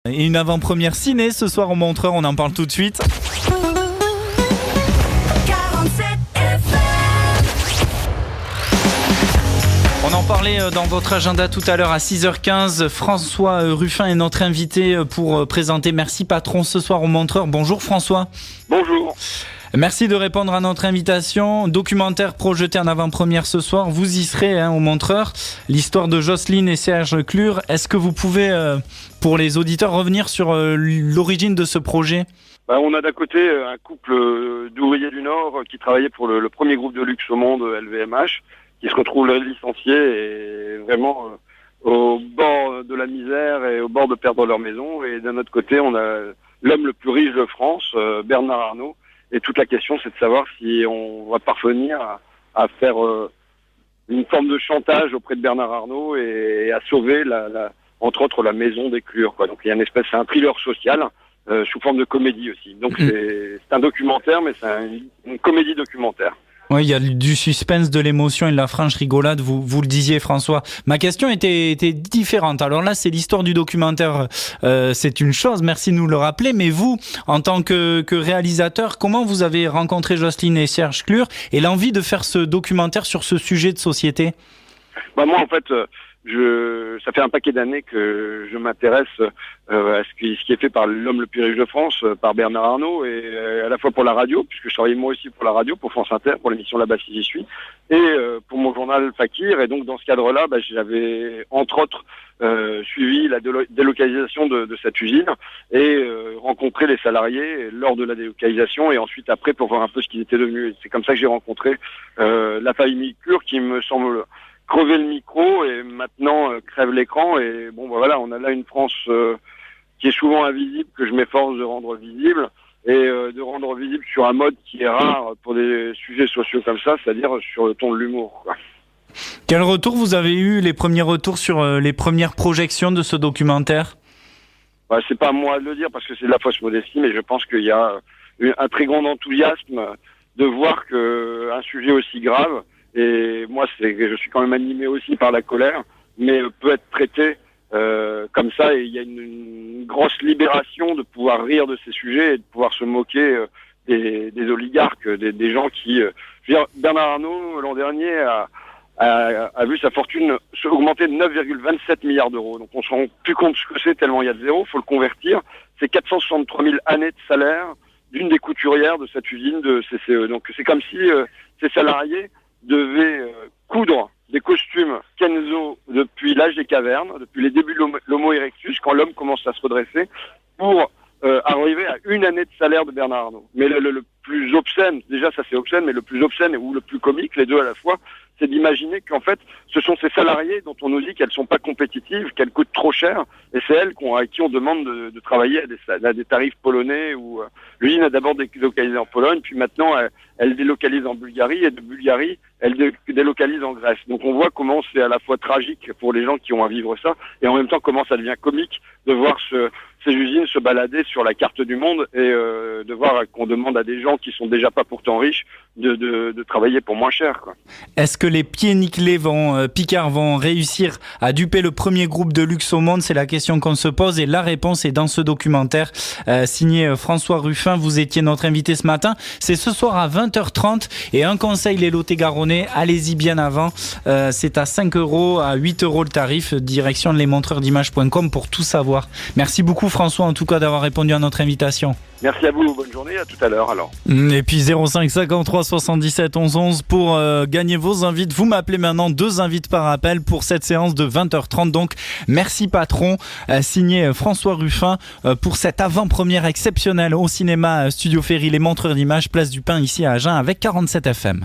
Et une avant-première ciné ce soir au Montreur, on en parle tout de suite. On en parlait dans votre agenda tout à l'heure à 6h15. François Ruffin est notre invité pour présenter Merci Patron ce soir au Montreur. Bonjour François. Bonjour. Merci de répondre à notre invitation. Documentaire projeté en avant-première ce soir. Vous y serez au Montreur. L'histoire de Jocelyne et Serge Clure. Est-ce que vous pouvez, pour les auditeurs, revenir sur l'origine de ce projet ? On a d'un côté un couple d'ouvriers du Nord qui travaillait pour le premier groupe de luxe au monde, LVMH, qui se retrouvent licenciés et vraiment au bord de la misère et au bord de perdre leur maison. Et d'un autre côté, on a l'homme le plus riche de France, Bernard Arnault. Et toute la question, c'est de savoir si on va parvenir à faire une forme de chantage auprès de Bernard Arnault et à sauver, entre autres, la maison des Clure, quoi. Donc il y a c'est un thriller social sous forme de comédie aussi. Donc c'est un documentaire, mais c'est une comédie documentaire. Oui, il y a du suspense, de l'émotion et de la franche rigolade, vous le disiez François. Ma question était différente. Alors là, c'est l'histoire du documentaire, c'est une chose, merci de nous le rappeler, mais vous, en tant que réalisateur, comment vous avez rencontré Jocelyne et Serge Clure et l'envie de faire ce documentaire sur ce sujet de société ? Moi, en fait, ça fait un paquet d'années que je m'intéresse à ce qui est fait par l'homme le plus riche de France, par Bernard Arnault, et à la fois pour la radio, puisque je travaillais moi aussi pour la radio, pour France Inter, pour l'émission Là-bas si j'y suis, et pour mon journal Fakir. Et donc dans ce cadre-là, j'avais entre autres suivi la délocalisation de cette usine et rencontré les salariés lors de la délocalisation et ensuite après pour voir un peu ce qu'ils étaient devenus. Et c'est comme ça que j'ai rencontré la famille Clure qui me semble crever le micro et maintenant crève l'écran. Et voilà, on a là une France qui est souvent invisible, que je m'efforce de rendre visible, et de rendre visible sur un mode qui est rare pour des sujets sociaux comme ça, c'est-à-dire sur le ton de l'humour, quoi. Quel retour vous avez eu, les premiers retours sur les premières projections de ce documentaire ? C'est pas à moi de le dire parce que c'est de la fausse modestie, mais je pense qu'il y a un très grand enthousiasme de voir qu'un sujet aussi grave, et moi je suis quand même animé aussi par la colère, mais peut être traité comme ça, et il y a une grosse libération de pouvoir rire de ces sujets et de pouvoir se moquer des oligarques, des gens qui... Bernard Arnault, l'an dernier, a vu sa fortune augmenter de 9,27 milliards d'euros. Donc on se rend plus compte ce que c'est tellement il y a de zéro, faut le convertir. C'est 463 000 années de salaire d'une des couturières de cette usine de CCE. Donc c'est comme si ces salariés devaient coudre des costumes Kenzo depuis l'âge des cavernes, depuis les débuts de l'Homo erectus, quand l'homme commence à se redresser, pour arriver à une année de salaire de Bernard Arnault. Mais le plus obscène, déjà ça c'est obscène, mais le plus obscène ou le plus comique, les deux à la fois, c'est d'imaginer qu'en fait, ce sont ces salariés dont on nous dit qu'elles sont pas compétitives, qu'elles coûtent trop cher, et c'est elles à qui on demande de travailler à des tarifs polonais, où l'usine a d'abord délocalisé en Pologne, puis maintenant elle délocalise en Bulgarie, et de Bulgarie, elle délocalise en Grèce. Donc on voit comment c'est à la fois tragique pour les gens qui ont à vivre ça, et en même temps comment ça devient comique de voir ces usines se balader sur la carte du monde, et de voir qu'on demande à des gens qui sont déjà pas pourtant riches de travailler pour moins cher, quoi. Est-ce que les pieds nickelés Picard vont réussir à duper le premier groupe de luxe au monde ? C'est la question qu'on se pose, et la réponse est dans ce documentaire signé François Ruffin. Vous étiez notre invité ce matin. C'est ce soir à 20h30, et un conseil, les Lot-et-Garonnais, allez-y bien avant. C'est à 5 €, à 8 € le tarif, direction lesmontreursd'images.com pour tout savoir. Merci beaucoup François en tout cas d'avoir répondu à notre invitation. Merci à vous, bonne journée, à tout à l'heure alors. Et puis 05 53 77 11 11 pour gagner vos invites. Vous m'appelez maintenant, 2 invites par appel pour cette séance de 20h30. Donc merci patron, signé François Ruffin pour cette avant-première exceptionnelle au cinéma Studio Ferry, les Montreurs d'Images, place du Pin ici à Agen avec 47 FM.